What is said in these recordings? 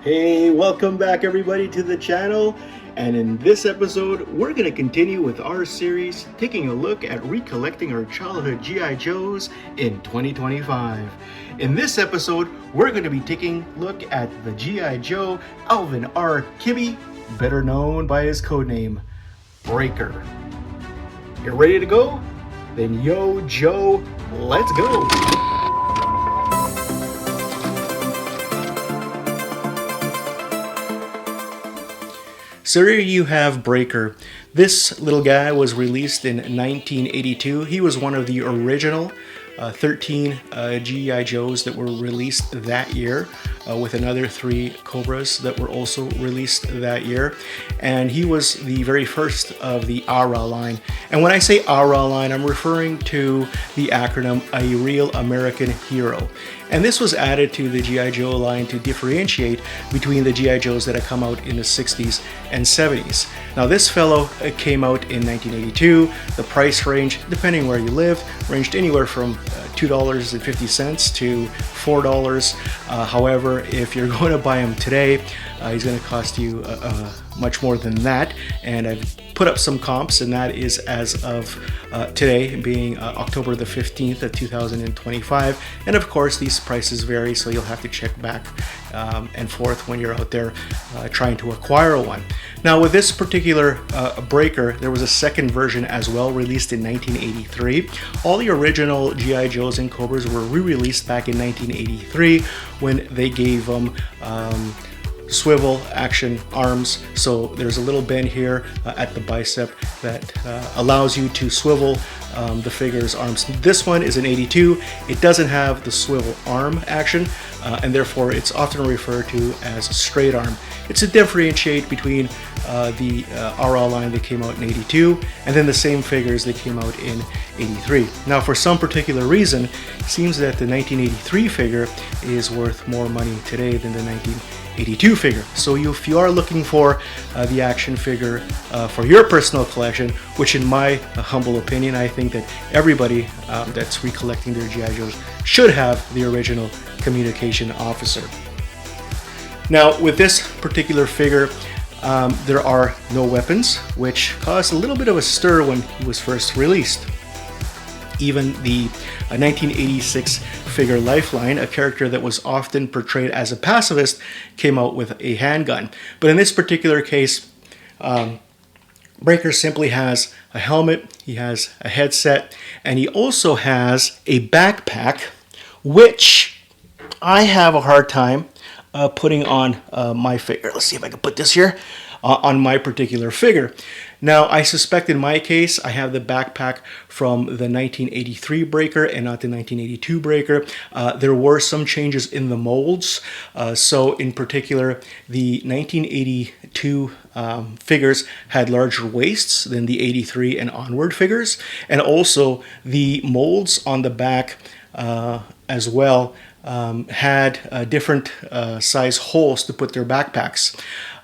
Hey, welcome back everybody to the channel. And in this episode, we're going to continue with our series, taking a look at recollecting our childhood G.I. Joes in 2025. In this episode, we're going to be taking a look at the G.I. Joe Alvin R. Kibbe, better known by his codename, Breaker. You ready to go? Then yo, Joe, let's go! So here you have Breaker. This little guy was released in 1982. He was one of the original 13 G.I. Joes that were released that year, with another 3 Cobras that were also released that year. And he was the very first of the ARA line. And when I say ARA line, I'm referring to the acronym A Real American Hero. And this was added to the G.I. Joe line to differentiate between the G.I. Joes that had come out in the 60s and 70s. Now this fellow came out in 1982. The price range, depending where you lived, ranged anywhere from $2.50 to $4. However, if you're going to buy him today, he's going to cost you much more than that. And I've put up some comps, and that is as of today, being October the 15th of 2025. And of course, these prices vary, so you'll have to check back and forth when you're out there trying to acquire one. Now, with this particular Breaker, there was a second version as well, released in 1983. All the original G.I. Joes and Cobras were re-released back in 1983 when they gave them swivel action arms. So there's a little bend here at the bicep that allows you to swivel the figure's arms. This one is an 82. It doesn't have the swivel arm action, and therefore it's often referred to as straight arm. It's to differentiate between the RA line that came out in 82 and then the same figures that came out in 83. Now, for some particular reason, it seems that the 1983 figure is worth more money today than the 1982 figure. So if you are looking for the action figure for your personal collection, which in my humble opinion, I think that everybody that's recollecting their G.I. Joes should have the original communication officer. Now, with this particular figure, there are no weapons, which caused a little bit of a stir when he was first released. Even the 1986 figure Lifeline, a character that was often portrayed as a pacifist, came out with a handgun. But in this particular case, Breaker simply has a helmet, he has a headset, and he also has a backpack, which I have a hard time putting on my figure. Let's see if I can put this here on my particular figure. Now, I suspect in my case, I have the backpack from the 1983 Breaker and not the 1982 Breaker. There were some changes in the molds. So in particular, the 1982 figures had larger waists than the 83 and onward figures. And also the molds on the back as well had different size holes to put their backpacks.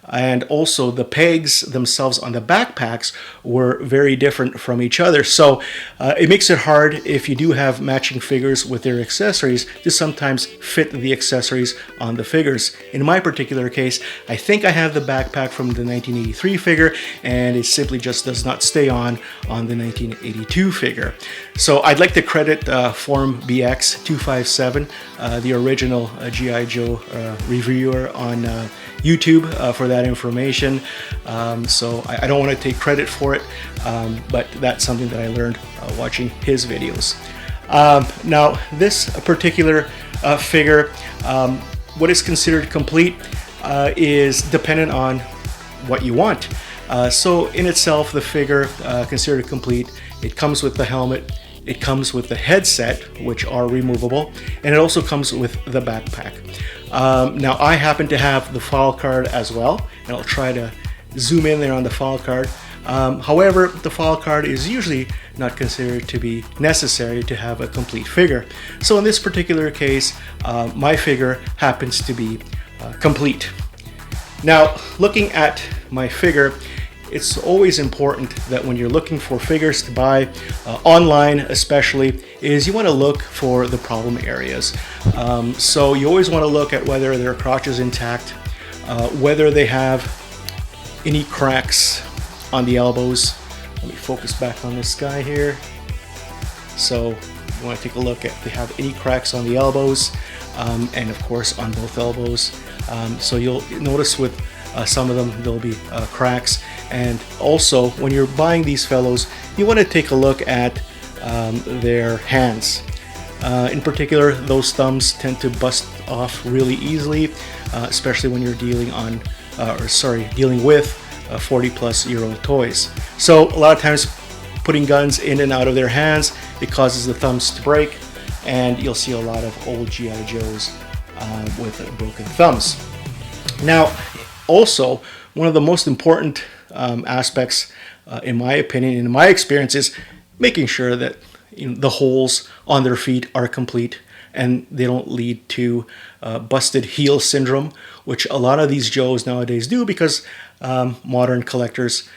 And also the pegs themselves on the backpacks were very different from each other. So it makes it hard if you do have matching figures with their accessories to sometimes fit the accessories on the figures. In my particular case, I think I have the backpack from the 1983 figure, and it simply just does not stay on the 1982 figure. So I'd like to credit Form BX257, the original G.I. Joe reviewer on YouTube for that information. So I don't want to take credit for it, but that's something that I learned watching his videos. Now, this particular figure, what is considered complete is dependent on what you want. So in itself, the figure considered complete, it comes with the helmet, it comes with the headset, which are removable, and it also comes with the backpack. Now, I happen to have the file card as well, and I'll try to zoom in there on the file card. However, the file card is usually not considered to be necessary to have a complete figure. So in this particular case, my figure happens to be complete. Now, looking at my figure, it's always important that when you're looking for figures to buy online especially, is you want to look for the problem areas. So you always want to look at whether their crotch is intact, whether they have any cracks on the elbows. Let me focus back on this guy here. So you want to take a look at if they have any cracks on the elbows, and of course on both elbows. So you'll notice with some of them there'll be cracks. And also when you're buying these fellows, you want to take a look at their hands. In particular, those thumbs tend to bust off really easily, especially when you're dealing with 40-plus-year-old toys. So a lot of times, putting guns in and out of their hands, it causes the thumbs to break, and you'll see a lot of old G.I. Joes with broken thumbs. Now, also, one of the most important aspects, in my opinion, in my experience, is making sure that the holes on their feet are complete and they don't lead to busted heel syndrome, which a lot of these Joes nowadays do because modern collectors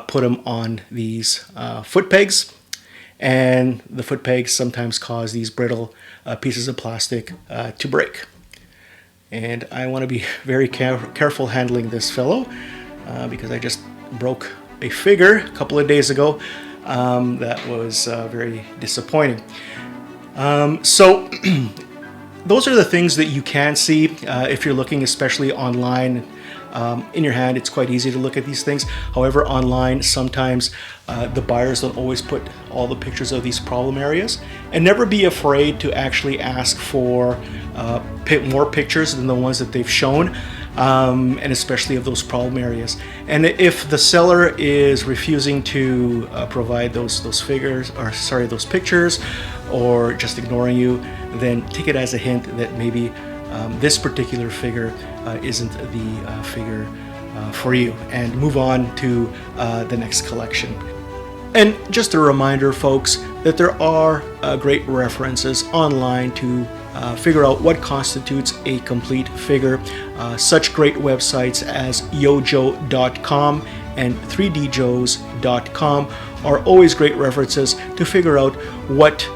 put them on these foot pegs, and the foot pegs sometimes cause these brittle pieces of plastic to break. And I want to be very careful handling this fellow because I just broke a figure a couple of days ago. That was very disappointing. So those are the things that you can see if you're looking, especially online. In your hand, it's quite easy to look at these things. However, online, sometimes the buyers don't always put all the pictures of these problem areas. And never be afraid to actually ask for more pictures than the ones that they've shown, and especially of those problem areas. And if the seller is refusing to provide those pictures, or just ignoring you, then take it as a hint that maybe this particular figure isn't the figure for you, and move on to the next collection. And just a reminder, folks, that there are great references online to figure out what constitutes a complete figure. Such great websites as yojo.com and 3djoes.com are always great references to figure out what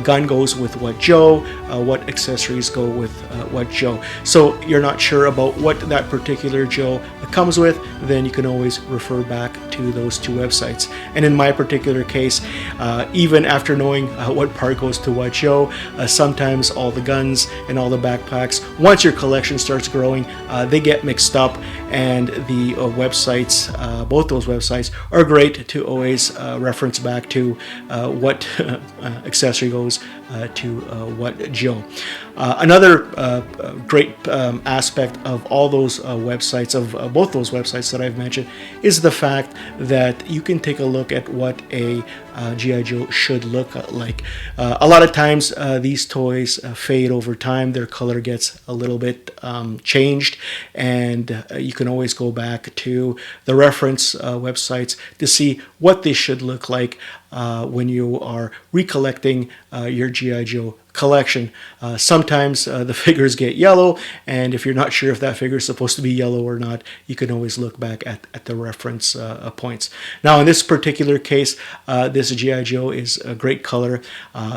gun goes with what Joe, what accessories go with what Joe. So you're not sure about what that particular Joe comes with, then you can always refer back to those two websites. And in my particular case, even after knowing what part goes to what Joe, sometimes all the guns and all the backpacks, once your collection starts growing, they get mixed up, and the websites, both those websites, are great to always reference back to what accessory goes to what Joe. Another great aspect of all those websites, of both those websites that I've mentioned, is the fact that you can take a look at what a G.I. Joe should look like. A lot of times these toys fade over time, their color gets a little bit changed, and you can always go back to the reference websites to see what they should look like when you are recollecting your G.I. Joe collection. Sometimes the figures get yellow, and if you're not sure if that figure is supposed to be yellow or not, you can always look back at the reference points. Now, in this particular case, this G.I. Joe is a great color.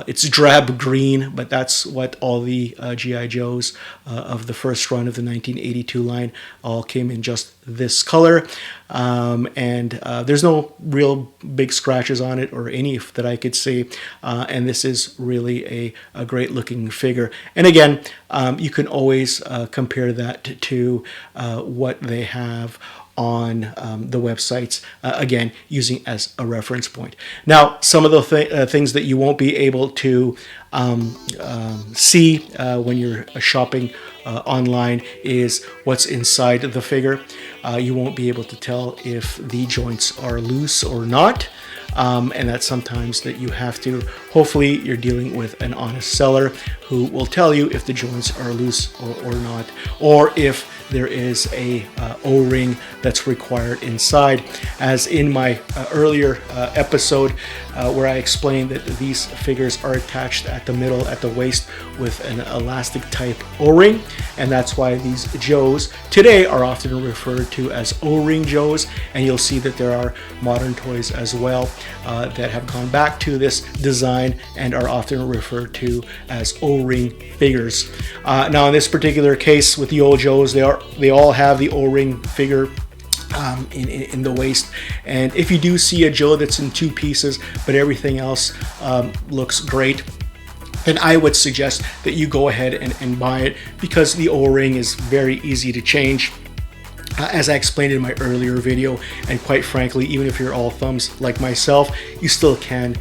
It's drab green, but that's what all the G.I. Joes of the first run of the 1982 line all came in, just this color. And there's no real big scratches on it, or any that I could see, and this is really a great looking figure. And again, you can always compare that to what they have on the websites, again, using as a reference point. Now, some of the things that you won't be able to see when you're shopping online is what's inside the figure. You won't be able to tell if the joints are loose or not. And that's sometimes that you have to, hopefully you're dealing with an honest seller who will tell you if the joints are loose or not, or if there is a O-ring that's required inside. As in my earlier episode where I explained that these figures are attached at the middle, at the waist, with an elastic type O-ring, and that's why these Joes today are often referred to as O-ring Joes. And you'll see that there are modern toys as well that have gone back to this design and are often referred to as O-ring figures. Now, in this particular case with the old Joes, they are they all have the O-ring figure in the waist. And if you do see a Joe that's in 2 pieces, but everything else looks great, then I would suggest that you go ahead and buy it, because the O-ring is very easy to change. As I explained in my earlier video, and quite frankly, even if you're all thumbs like myself, you still can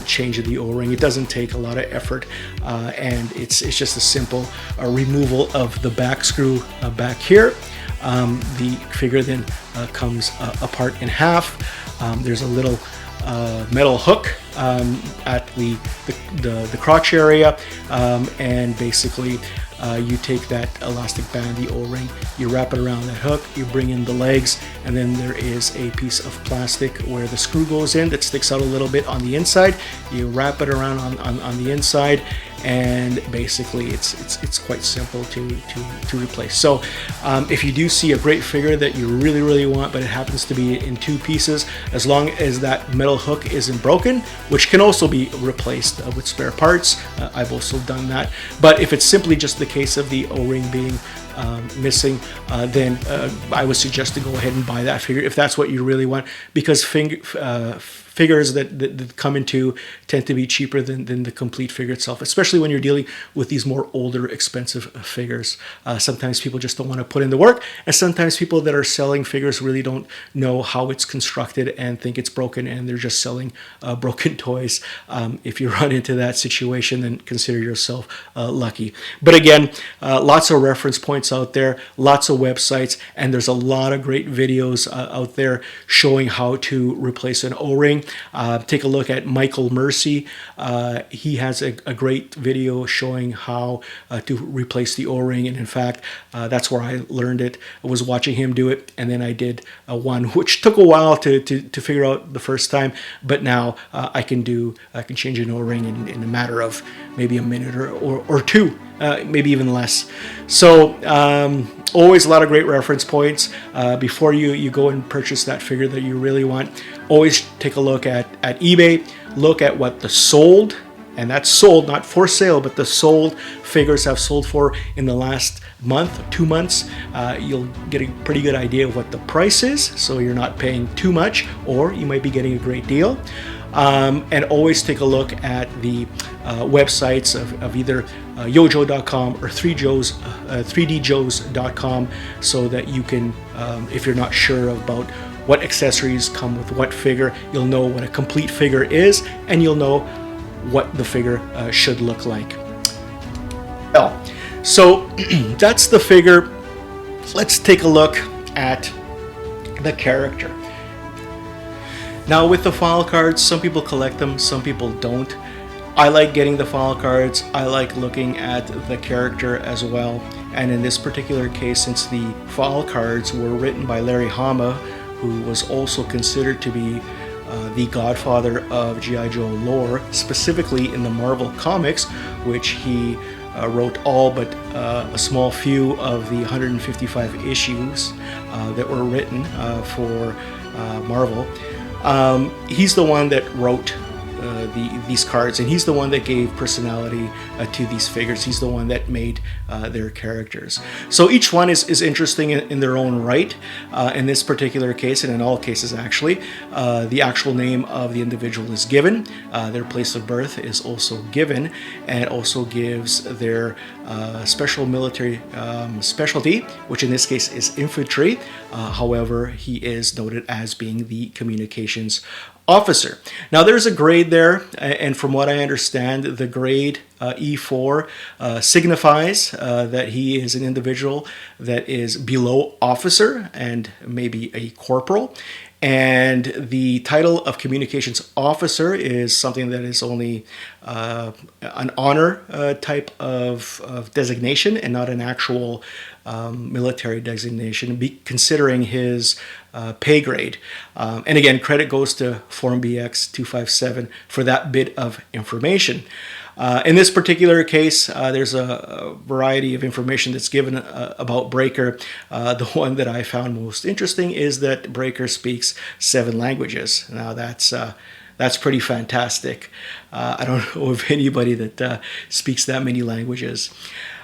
change the O-ring. It doesn't take a lot of effort, and it's just a simple removal of the back screw back here. The figure then comes apart in half. There's a little metal hook at the crotch area, and basically you take that elastic band, the O-ring, you wrap it around that hook, you bring in the legs, and then there is a piece of plastic where the screw goes in that sticks out a little bit on the inside. You wrap it around on the inside, and basically it's quite simple to replace. So if you do see a great figure that you really want, but it happens to be in 2 pieces, as long as that metal hook isn't broken, which can also be replaced with spare parts, I've also done that. But if it's simply just the case of the O-ring being missing, then I would suggest to go ahead and buy that figure if that's what you really want, because figures that come in 2 tend to be cheaper than the complete figure itself, especially when you're dealing with these more older, expensive figures. Sometimes people just don't want to put in the work, and sometimes people that are selling figures really don't know how it's constructed and think it's broken, and they're just selling broken toys. If you run into that situation, then consider yourself lucky. But again, lots of reference points out there, lots of websites, and there's a lot of great videos out there showing how to replace an O-ring. Take a look at Michael Mercy. He has a great video showing how to replace the O-ring, and in fact that's where I learned it. I was watching him do it, and then I did one which took a while to figure out the first time, but now I can change an O-ring in a matter of maybe a minute or 2, maybe even less. So always a lot of great reference points. Before you go and purchase that figure that you really want, always take a look at eBay. Look at what the sold, and that's sold, not for sale, but the sold figures have sold for in the last month, 2 months. You'll get a pretty good idea of what the price is, so you're not paying too much, or you might be getting a great deal. And always take a look at the websites of either yojo.com or 3djoes.com, so that you can, if you're not sure about what accessories come with what figure, you'll know what a complete figure is, and you'll know what the figure should look like. Well, so that's the figure. Let's take a look at the character. Now with the file cards, some people collect them, some people don't. I like getting the file cards. I like looking at the character as well. And in this particular case, since the file cards were written by Larry Hama, who was also considered to be the godfather of G.I. Joe lore, specifically in the Marvel Comics, which he wrote all but a small few of the 155 issues that were written for Marvel. He's the one that wrote these cards, and he's the one that gave personality to these figures. He's the one that made their characters. So each one is interesting in their own right. In this particular case, and in all cases actually, the actual name of the individual is given. Their place of birth is also given, and it also gives their special military specialty, which in this case is infantry. However, he is noted as being the communications officer. Now there's a grade there, and from what I understand, the grade E4 signifies that he is an individual that is below officer and maybe a corporal. And the title of communications officer is something that is only an honor type of designation, and not an actual military designation, considering his pay grade. And again, credit goes to Form BX 257 for that bit of information. In this particular case, there's a variety of information that's given about Breaker. The one that I found most interesting is that Breaker speaks 7 languages. Now that's pretty fantastic. I don't know of anybody that speaks that many languages.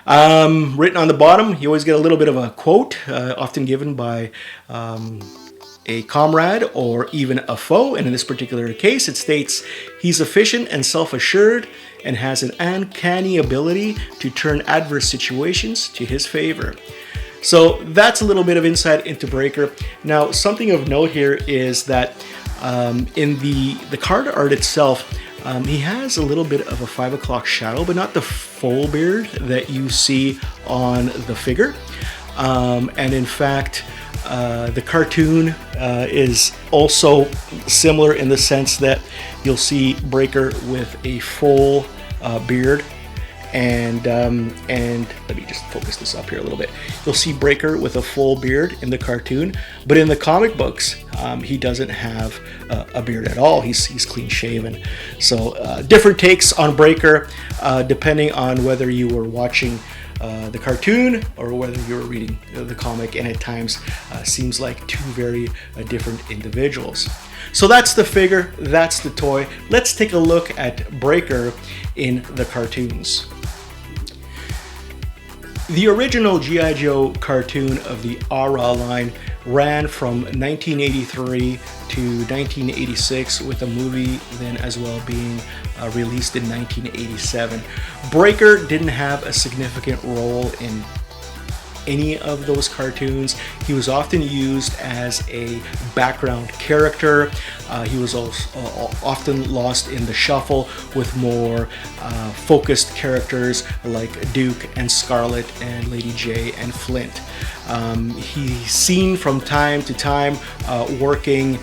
Written on the bottom, you always get a little bit of a quote, often given by a comrade or even a foe. And in this particular case, it states, he's efficient and self-assured and has an uncanny ability to turn adverse situations to his favor. So that's a little bit of insight into Breaker. Now, something of note here is that in the card art itself, he has a little bit of a 5 o'clock shadow, but not the full beard that you see on the figure. And in fact, the cartoon is also similar in the sense that you'll see Breaker with a full beard, and let me just focus this up here a little bit. You'll see Breaker with a full beard in the cartoon, but in the comic books, he doesn't have a beard at all. He's clean shaven. So different takes on Breaker, depending on whether you were watching the cartoon or whether you were reading the comic, and at times seems like two very different individuals. So that's the figure, that's the toy. Let's take a look at Breaker in the cartoons. The original G.I. Joe cartoon of the ARA line ran from 1983 to 1986, with a movie then as well being released in 1987. Breaker didn't have a significant role in any of those cartoons. He was often used as a background character. He was also often lost in the shuffle with more focused characters like Duke and Scarlet and Lady J and Flint. He's seen from time to time working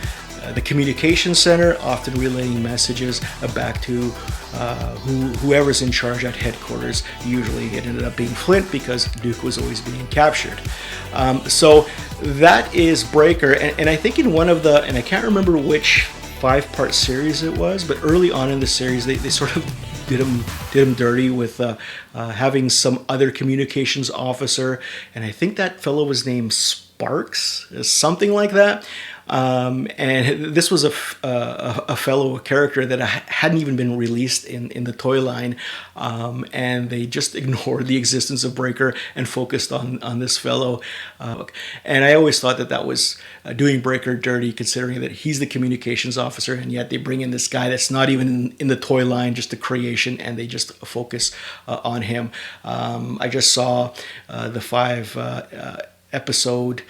the communication center, often relaying messages back to whoever's in charge at headquarters. Usually it ended up being Flint because Duke was always being captured. So that is Breaker, and I think in one of the, and I can't remember which 5-part series it was, but early on in the series they sort of did him dirty with having some other communications officer, and I think that fellow was named Sparks, something like that. And this was a fellow character that hadn't even been released in the toy line, and they just ignored the existence of Breaker and focused on this fellow. And I always thought that was doing Breaker dirty, considering that he's the communications officer, and yet they bring in this guy that's not even in the toy line, just a creation, and they just focus on him. I just saw the 5-episode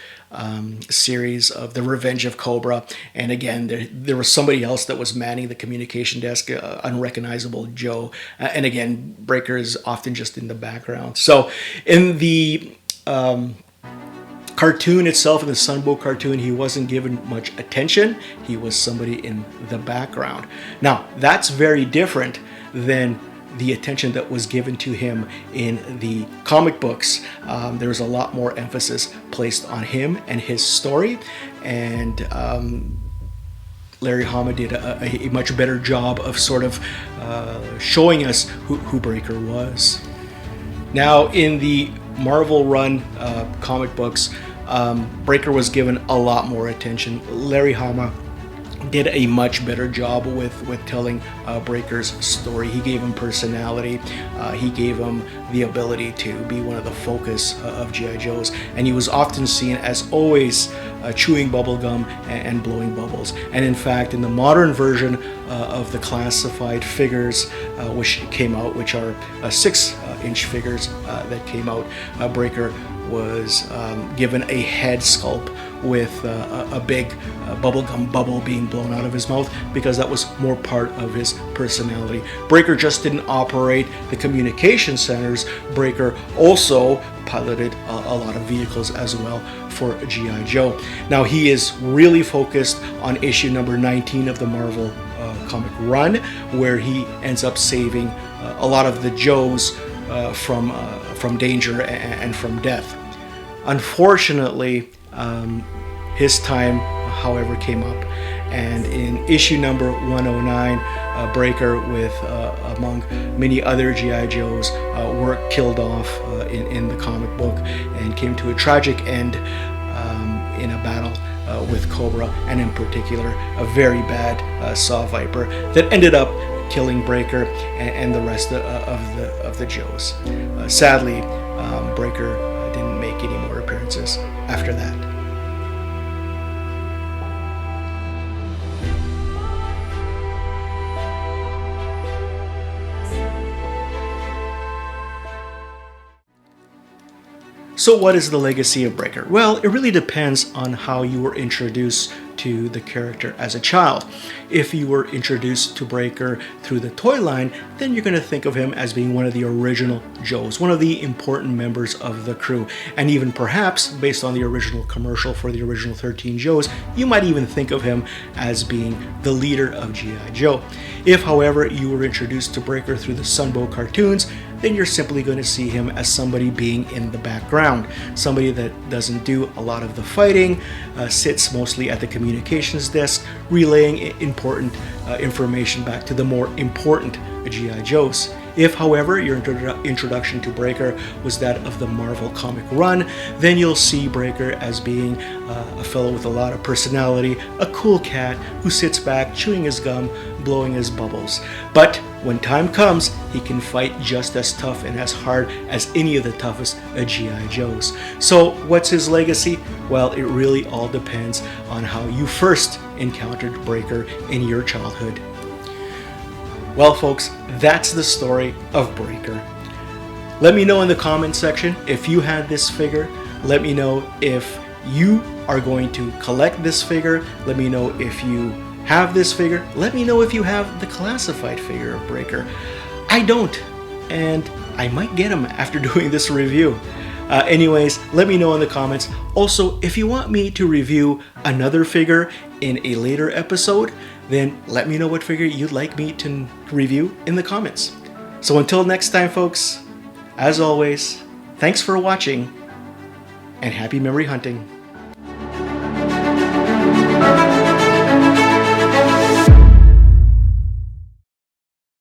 series of The Revenge of Cobra, and again there was somebody else that was manning the communication desk, unrecognizable Joe, and again Breaker is often just in the background. So in the cartoon itself, in the Sunbow cartoon, he wasn't given much attention. He was somebody in the background. Now that's very different than the attention that was given to him in the comic books. There was a lot more emphasis placed on him and his story, and Larry Hama did a much better job of sort of showing us who Breaker was. Now in the Marvel run comic books, Breaker was given a lot more attention. Larry Hama did a much better job with telling Breaker's story. He gave him personality. He gave him the ability to be one of the focus of G.I. Joes, and he was often seen as always chewing bubblegum and blowing bubbles. And in fact, in the modern version of the classified figures which came out, which are 6-inch figures that came out, Breaker was given a head sculpt with a big bubblegum bubble being blown out of his mouth, because that was more part of his personality. Breaker just didn't operate the communication centers. Breaker also piloted a lot of vehicles as well for G.I. Joe. Now he is really focused on issue number 19 of the Marvel comic run, where he ends up saving a lot of the Joes from danger and from death. Unfortunately, his time, however, came up, and in issue number 109, Breaker, with among many other G.I. Joes, were killed off in the comic book, and came to a tragic end in a battle with Cobra, and in particular a very bad Saw Viper that ended up killing Breaker and the rest of the Joes. Sadly, Breaker didn't make any more appearances after that. So what is the legacy of Breaker? Well, it really depends on how you were introduced to the character as a child. If you were introduced to Breaker through the toy line, then you're going to think of him as being one of the original Joes, one of the important members of the crew. And even perhaps, based on the original commercial for the original 13 Joes, you might even think of him as being the leader of G.I. Joe. If, however, you were introduced to Breaker through the Sunbow cartoons, then you're simply going to see him as somebody being in the background, somebody that doesn't do a lot of the fighting, sits mostly at the communications desk, relaying important information back to the more important G.I. Joes. If, however, your introduction to Breaker was that of the Marvel comic run, then you'll see Breaker as being a fellow with a lot of personality, a cool cat who sits back chewing his gum, blowing his bubbles. But when time comes, he can fight just as tough and as hard as any of the toughest G.I. Joes. So what's his legacy? Well, it really all depends on how you first encountered Breaker in your childhood. Well, folks, that's the story of Breaker. Let me know in the comment section if you had this figure. Let me know if you are going to collect this figure. Let me know if you have this figure. Let me know if you have the classified figure of Breaker. I don't, and I might get him after doing this review. Anyways, let me know in the comments. Also, if you want me to review another figure in a later episode, then let me know what figure you'd like me to review in the comments. So until next time, folks, as always, thanks for watching and happy memory hunting.